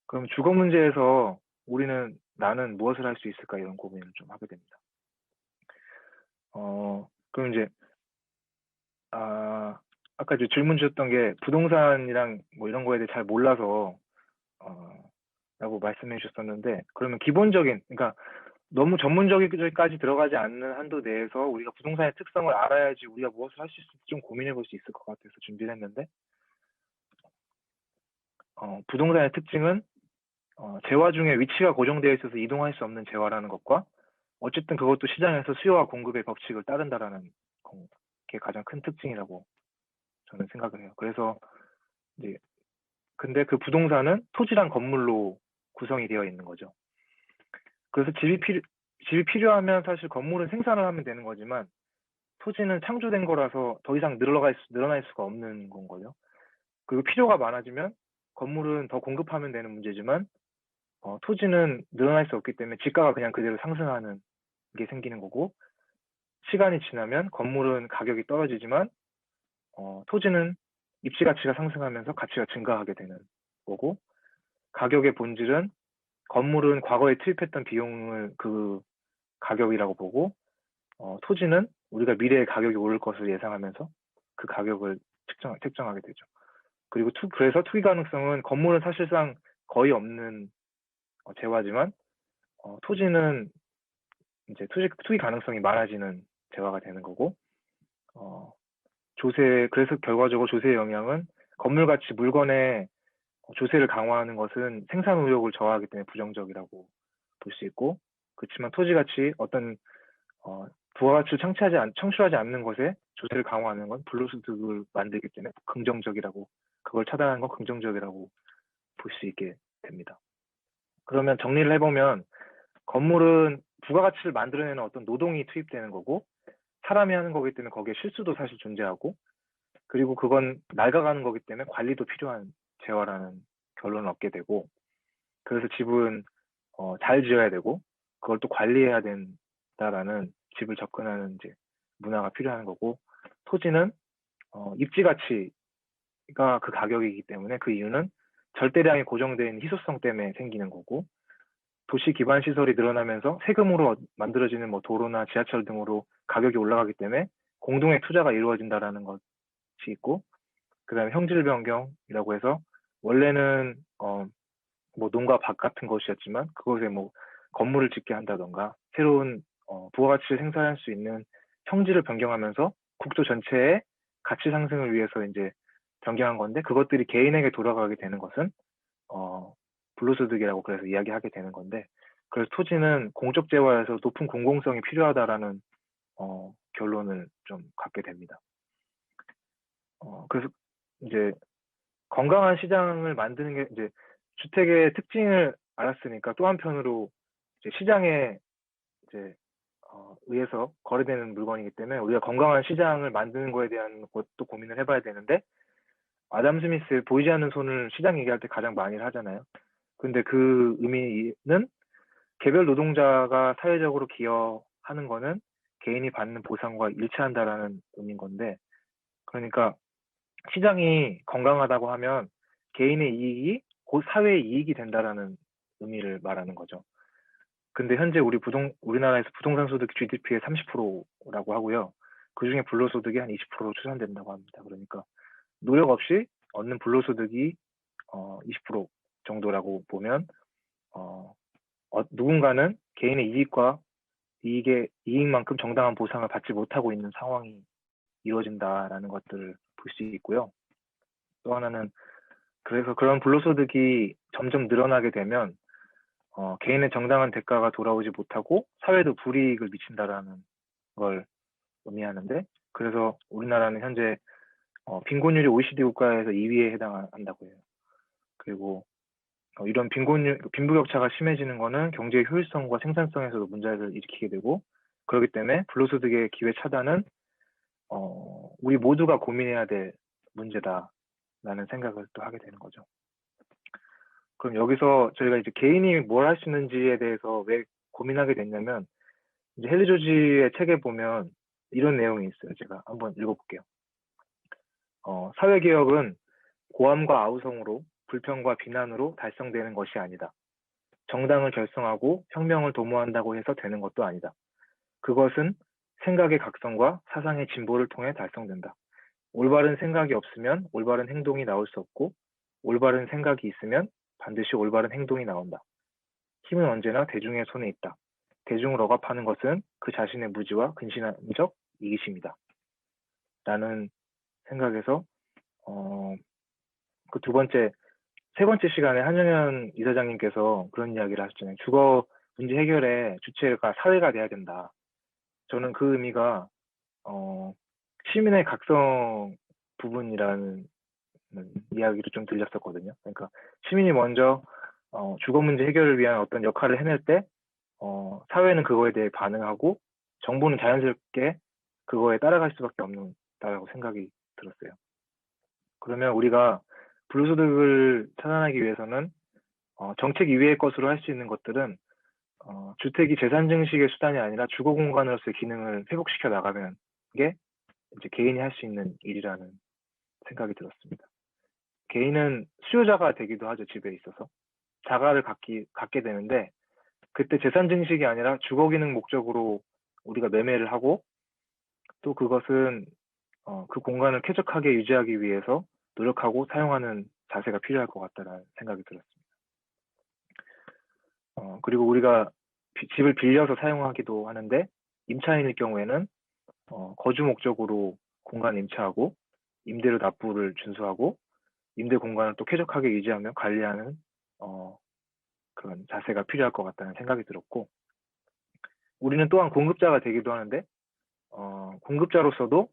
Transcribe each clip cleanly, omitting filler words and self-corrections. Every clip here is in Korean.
그럼 주거 문제에서 나는 무엇을 할 수 있을까 이런 고민을 좀 하게 됩니다. 그럼 이제 아까 이제 질문 주셨던 게 부동산이랑 뭐 이런 거에 대해 잘 몰라서 라고 말씀해 주셨었는데, 그러면 기본적인, 그러니까 너무 전문적인까지 들어가지 않는 한도 내에서 우리가 부동산의 특성을 알아야지 우리가 무엇을 할 수 있을지 좀 고민해 볼 수 있을 것 같아서 준비를 했는데, 부동산의 특징은 재화 중에 위치가 고정되어 있어서 이동할 수 없는 재화라는 것과, 어쨌든 그것도 시장에서 수요와 공급의 법칙을 따른다라는 게 가장 큰 특징이라고 저는 생각을 해요. 그래서 이제 근데 그 부동산은 토지랑 건물로 구성이 되어 있는 거죠. 그래서 집이 필요하면 사실 건물은 생산을 하면 되는 거지만, 토지는 창조된 거라서 더 이상 늘어날 수가 없는 건 거죠. 그리고 필요가 많아지면 건물은 더 공급하면 되는 문제지만, 토지는 늘어날 수 없기 때문에 지가가 그냥 그대로 상승하는 게 생기는 거고, 시간이 지나면 건물은 가격이 떨어지지만, 토지는 입지 가치가 상승하면서 가치가 증가하게 되는 거고, 가격의 본질은 건물은 과거에 투입했던 비용을 그 가격이라고 보고, 토지는 우리가 미래에 가격이 오를 것을 예상하면서 그 가격을 책정하게 되죠. 그리고 그래서 투기 가능성은, 건물은 사실상 거의 없는 재화지만, 토지는 이제 투기 가능성이 많아지는 재화가 되는 거고, 그래서 결과적으로 조세의 영향은, 건물 가치 물건의 조세를 강화하는 것은 생산 의욕을 저하하기 때문에 부정적이라고 볼 수 있고, 그렇지만 토지 가치, 어떤 부가가치를 창출하지 않는 것에 조세를 강화하는 건 불로소득을 만들기 때문에 긍정적이라고, 그걸 차단하는 건 긍정적이라고 볼 수 있게 됩니다. 그러면 정리를 해보면, 건물은 부가가치를 만들어내는 어떤 노동이 투입되는 거고, 사람이 하는 거기 때문에 거기에 실수도 사실 존재하고, 그리고 그건 낡아가는 거기 때문에 관리도 필요한 재화라는 결론을 얻게 되고, 그래서 집은 잘 지어야 되고, 그걸 또 관리해야 된다라는, 집을 접근하는 이제 문화가 필요한 거고, 토지는 입지 가치가 그 가격이기 때문에, 그 이유는 절대량이 고정된 희소성 때문에 생기는 거고, 도시 기반 시설이 늘어나면서 세금으로 만들어지는 뭐 도로나 지하철 등으로 가격이 올라가기 때문에 공동의 투자가 이루어진다라는 것이 있고, 그다음에 형질 변경이라고 해서, 원래는 뭐 농가 밭 같은 것이었지만 그것에 뭐 건물을 짓게 한다던가, 새로운 부가가치를 생산할 수 있는 형질을 변경하면서 국토 전체의 가치 상승을 위해서 이제 변경한 건데, 그것들이 개인에게 돌아가게 되는 것은 불로소득이라고 그래서 이야기하게 되는 건데, 그래서 토지는 공적 재화에서 높은 공공성이 필요하다라는 결론을 좀 갖게 됩니다. 그래서 이제 건강한 시장을 만드는 게, 이제 주택의 특징을 알았으니까, 또 한편으로 이제 시장에 이제 의해서 거래되는 물건이기 때문에 우리가 건강한 시장을 만드는 거에 대한 것도 고민을 해봐야 되는데, 아담 스미스의 보이지 않는 손을 시장 얘기할 때 가장 많이 하잖아요. 근데 그 의미는, 개별 노동자가 사회적으로 기여하는 거는 개인이 받는 보상과 일치한다라는 의미인 건데, 그러니까 시장이 건강하다고 하면 개인의 이익이 곧 사회의 이익이 된다라는 의미를 말하는 거죠. 근데 현재 우리나라에서 부동산 소득 GDP의 30%라고 하고요. 그 중에 불로소득이 한 20% 추산된다고 합니다. 그러니까 노력 없이 얻는 불로소득이 20% 정도라고 보면, 누군가는 개인의 이익만큼 정당한 보상을 받지 못하고 있는 상황이 이루어진다라는 것들을 볼 수 있고요. 또 하나는, 그래서 그런 불로소득이 점점 늘어나게 되면 개인의 정당한 대가가 돌아오지 못하고 사회도 불이익을 미친다라는 걸 의미하는데, 그래서 우리나라는 현재 빈곤율이 OECD 국가에서 2위에 해당한다고 해요. 그리고 이런 빈부격차가 심해지는 거는 경제의 효율성과 생산성에서도 문제를 일으키게 되고, 그렇기 때문에 불로소득의 기회 차단은 우리 모두가 고민해야 될 문제다라는 생각을 또 하게 되는 거죠. 그럼 여기서 저희가 이제 개인이 뭘 할 수 있는지에 대해서 왜 고민하게 됐냐면, 이제 헨리 조지의 책에 보면 이런 내용이 있어요. 제가 한번 읽어볼게요. 사회개혁은 고함과 아우성으로 불평과 비난으로 달성되는 것이 아니다. 정당을 결성하고 혁명을 도모한다고 해서 되는 것도 아니다. 그것은 생각의 각성과 사상의 진보를 통해 달성된다. 올바른 생각이 없으면 올바른 행동이 나올 수 없고, 올바른 생각이 있으면 반드시 올바른 행동이 나온다. 힘은 언제나 대중의 손에 있다. 대중을 억압하는 것은 그 자신의 무지와 근신함적 이기심이다. 라는 생각에서 그 세 번째 시간에 한영현 이사장님께서 그런 이야기를 하셨잖아요. 주거 문제 해결의 주체가 사회가 돼야 된다. 저는 그 의미가 시민의 각성 부분이라는 이야기로 좀 들렸었거든요. 그러니까 시민이 먼저 주거 문제 해결을 위한 어떤 역할을 해낼 때 사회는 그거에 대해 반응하고 정부는 자연스럽게 그거에 따라갈 수밖에 없다고 생각이 들었어요. 그러면 우리가 불소득을 차단하기 위해서는 정책 이외의 것으로 할 수 있는 것들은 주택이 재산 증식의 수단이 아니라 주거 공간으로서의 기능을 회복시켜 나가는 게 이제 개인이 할 수 있는 일이라는 생각이 들었습니다. 개인은 수요자가 되기도 하죠. 집에 있어서 자가를 갖게 되는데 그때 재산 증식이 아니라 주거 기능 목적으로 우리가 매매를 하고 또 그것은 그 공간을 쾌적하게 유지하기 위해서 노력하고 사용하는 자세가 필요할 것 같다는 생각이 들었습니다. 그리고 우리가 집을 빌려서 사용하기도 하는데 임차인일 경우에는 거주 목적으로 공간 임차하고 임대료 납부를 준수하고 임대 공간을 또 쾌적하게 유지하며 관리하는 그런 자세가 필요할 것 같다는 생각이 들었고, 우리는 또한 공급자가 되기도 하는데 공급자로서도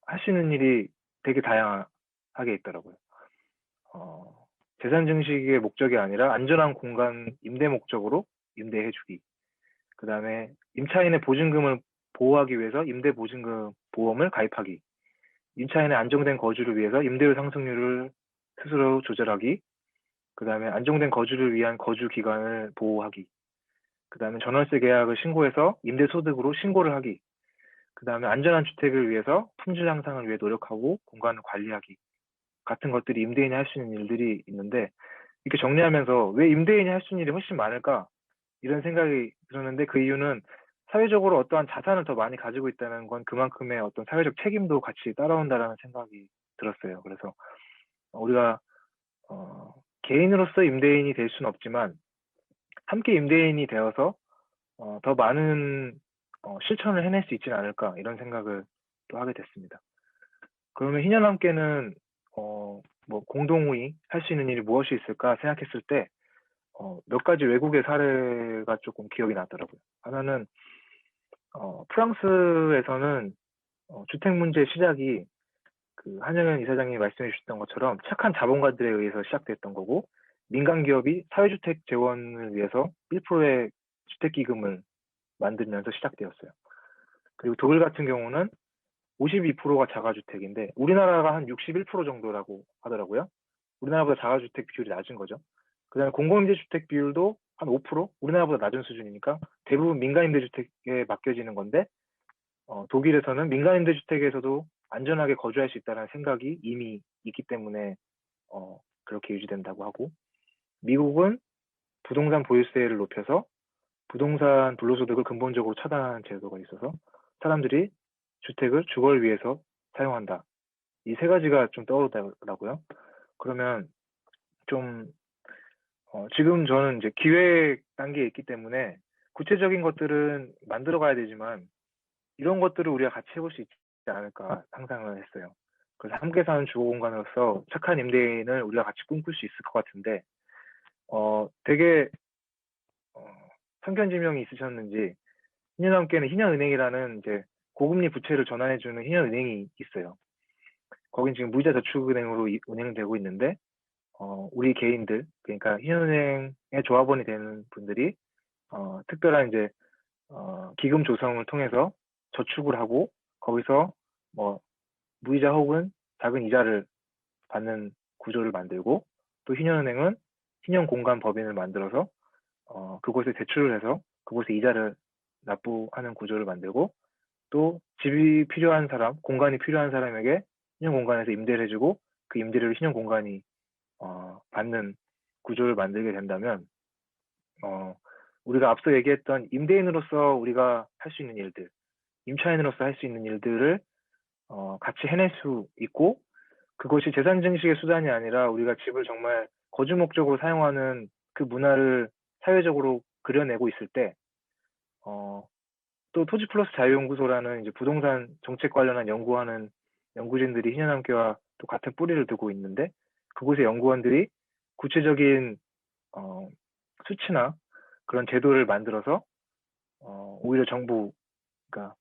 할 수 있는 일이 되게 다양하게 있더라고요. 재산 증식의 목적이 아니라 안전한 공간 임대 목적으로 임대해주기. 그 다음에 임차인의 보증금을 보호하기 위해서 임대보증금 보험을 가입하기. 임차인의 안정된 거주를 위해서 임대료 상승률을 스스로 조절하기. 그 다음에 안정된 거주를 위한 거주 기간을 보호하기. 그 다음에 전월세 계약을 신고해서 임대소득으로 신고를 하기. 그 다음에 안전한 주택을 위해서 품질 향상을 위해 노력하고 공간을 관리하기. 같은 것들이 임대인이 할 수 있는 일들이 있는데, 이렇게 정리하면서 왜 임대인이 할 수 있는 일이 훨씬 많을까? 이런 생각이 들었는데, 그 이유는 사회적으로 어떠한 자산을 더 많이 가지고 있다는 건 그만큼의 어떤 사회적 책임도 같이 따라온다라는 생각이 들었어요. 그래서 우리가 개인으로서 임대인이 될 수는 없지만 함께 임대인이 되어서 더 많은 실천을 해낼 수 있지는 않을까, 이런 생각을 또 하게 됐습니다. 그러면 희년 함께는 뭐 공동의 할 수 있는 일이 무엇이 있을까 생각했을 때 몇 가지 외국의 사례가 조금 기억이 나더라고요. 하나는 프랑스에서는 주택 문제 시작이 그 한영현 이사장님이 말씀해 주셨던 것처럼 착한 자본가들에 의해서 시작됐던 거고, 민간 기업이 사회주택 재원을 위해서 1%의 주택기금을 만들면서 시작되었어요. 그리고 독일 같은 경우는 52%가 자가주택인데 우리나라가 한 61% 정도라고 하더라고요. 우리나라보다 자가주택 비율이 낮은 거죠. 그 다음에 공공임대주택 비율도 한 5%? 우리나라보다 낮은 수준이니까 대부분 민간임대주택에 맡겨지는 건데, 독일에서는 민간임대주택에서도 안전하게 거주할 수 있다는 생각이 이미 있기 때문에 그렇게 유지된다고 하고, 미국은 부동산 보유세를 높여서 부동산 불로소득을 근본적으로 차단하는 제도가 있어서 사람들이 주택을 주거를 위해서 사용한다. 이 세 가지가 좀 떠오르더라고요. 그러면 좀 지금 저는 이제 기획 단계에 있기 때문에 구체적인 것들은 만들어 가야 되지만 이런 것들을 우리가 같이 해볼 수 있지 않을까 상상을 했어요. 그래서 함께 사는 주거 공간으로서 착한 임대인을 우리가 같이 꿈꿀 수 있을 것 같은데 되게 선견지명이 있으셨는지 희년함께는 희년은행이라는 이제 고금리 부채를 전환해주는 희년은행이 있어요. 거긴 지금 무이자 저축은행으로 운영되고 있는데 우리 개인들, 그러니까 희년은행의 조합원이 되는 분들이 특별한 이제 기금 조성을 통해서 저축을 하고 거기서 뭐 무이자 혹은 작은 이자를 받는 구조를 만들고, 또 희년은행은 희년공간 법인을 만들어서 그곳에 대출을 해서 그곳에 이자를 납부하는 구조를 만들고, 또 집이 필요한 사람, 공간이 필요한 사람에게 희년공간에서 임대를 해주고 그 임대료를 희년공간이 받는 구조를 만들게 된다면, 우리가 앞서 얘기했던 임대인으로서 우리가 할 수 있는 일들, 임차인으로서 할 수 있는 일들을 같이 해낼 수 있고, 그것이 재산 증식의 수단이 아니라 우리가 집을 정말 거주 목적으로 사용하는 그 문화를 사회적으로 그려내고 있을 때, 또 토지 플러스 자유연구소라는 이제 부동산 정책 관련한 연구하는 연구진들이 희년함께와 또 같은 뿌리를 두고 있는데, 그곳의 연구원들이 구체적인 수치나 그런 제도를 만들어서 오히려 정부, 그러니까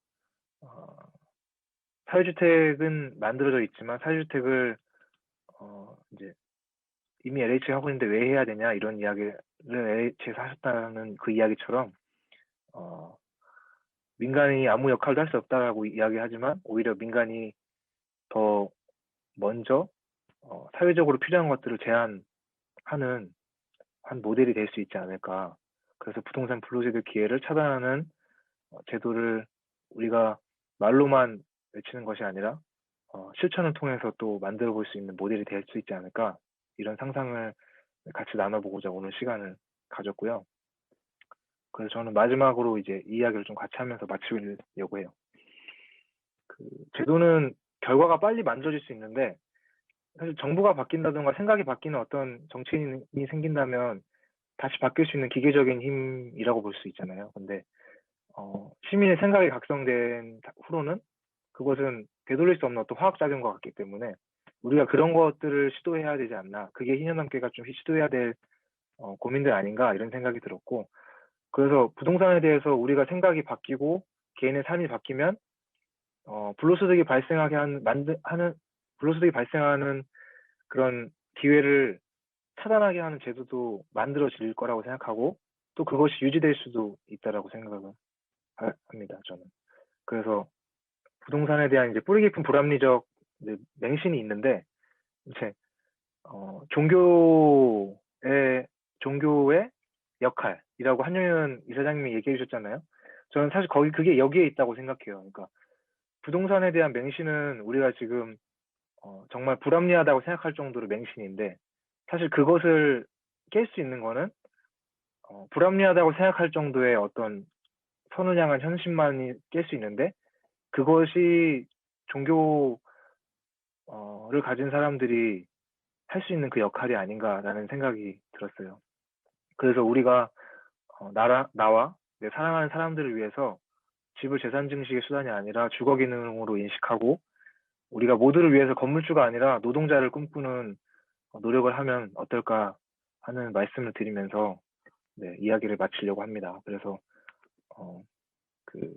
사회주택은 만들어져 있지만 사회주택을 이제 이미 LH가 하고 있는데 왜 해야 되냐 이런 이야기를 LH에서 하셨다는 그 이야기처럼 민간이 아무 역할도 할 수 없다라고 이야기하지만 오히려 민간이 더 먼저 사회적으로 필요한 것들을 제한하는 한 모델이 될 수 있지 않을까. 그래서 부동산 불로소득 기회를 차단하는 제도를 우리가 말로만 외치는 것이 아니라 실천을 통해서 또 만들어 볼 수 있는 모델이 될 수 있지 않을까. 이런 상상을 같이 나눠보고자 오늘 시간을 가졌고요. 그래서 저는 마지막으로 이제 이 이야기를 좀 같이 하면서 마치려고 해요. 그 제도는 결과가 빨리 만들어질 수 있는데 사실 정부가 바뀐다든가 생각이 바뀌는 어떤 정치인이 생긴다면 다시 바뀔 수 있는 기계적인 힘이라고 볼 수 있잖아요. 근데 시민의 생각이 각성된 후로는 그것은 되돌릴 수 없는 어떤 화학작용과 같기 때문에 우리가 그런 것들을 시도해야 되지 않나. 그게 희년함께가 좀 시도해야 될 고민들 아닌가 이런 생각이 들었고, 그래서 부동산에 대해서 우리가 생각이 바뀌고 개인의 삶이 바뀌면 불로소득이 발생하게 하는 불로소득이 발생하는 그런 기회를 차단하게 하는 제도도 만들어질 거라고 생각하고 또 그것이 유지될 수도 있다라고 생각을 합니다. 저는. 그래서 부동산에 대한 이제 뿌리 깊은 불합리적 맹신이 있는데 이제 종교의 역할이라고 한용현 이사장님이 얘기해 주셨잖아요. 저는 사실 그게 여기에 있다고 생각해요. 그러니까 부동산에 대한 맹신은 우리가 지금 정말 불합리하다고 생각할 정도로 맹신인데 사실 그것을 깰 수 있는 거는 불합리하다고 생각할 정도의 어떤 선을 향한 현실만이 깰 수 있는데 그것이 종교를 가진 사람들이 할 수 있는 그 역할이 아닌가라는 생각이 들었어요. 그래서 우리가 나와 내 사랑하는 사람들을 위해서 집을 재산 증식의 수단이 아니라 주거 기능으로 인식하고 우리가 모두를 위해서 건물주가 아니라 노동자를 꿈꾸는 노력을 하면 어떨까 하는 말씀을 드리면서 이야기를 마치려고 합니다. 그래서 그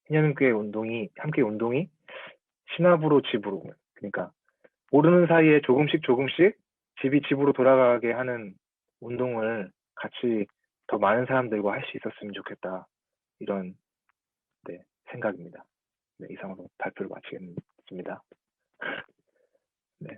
희년함께 운동이 신압으로 집으로, 그러니까 모르는 사이에 조금씩 집이 집으로 돌아가게 하는 운동을 같이 더 많은 사람들과 할 수 있었으면 좋겠다. 이런 생각입니다. 이상으로 발표를 마치겠습니다. 네.